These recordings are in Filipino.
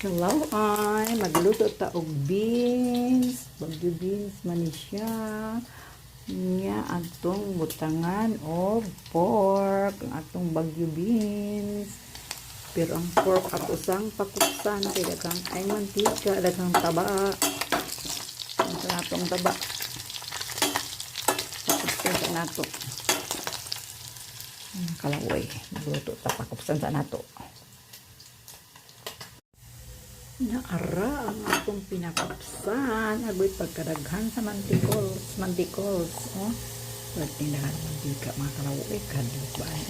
Hello ay magluto ta og beans, bagyo beans man ni siya. Nya atong butangan og pork, ang atong bagyo beans. Pero ang pork ako sang pakupsan kay daghang ay mantika, daghang taba. Ang atong taba. Pakupsan sa nato. Kalaway, magluto ta pakupsan sa nato. Naara ang atong pinakapsan agoy pagkadaghan sa mantikos oh pagtindahan mantika mga kalaway kadlok ba ay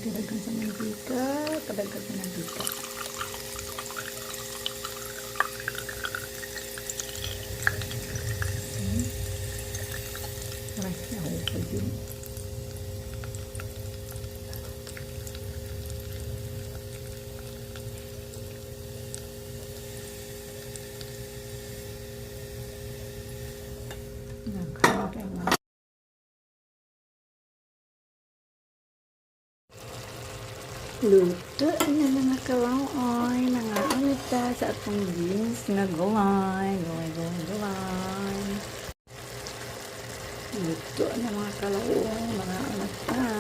daghan sa mantika kadaghan sa mantika Rasanya ako din. Luto na mga kalaway, mga anita sa atong beans na gulay. Luto na mga kalaway, mga anita.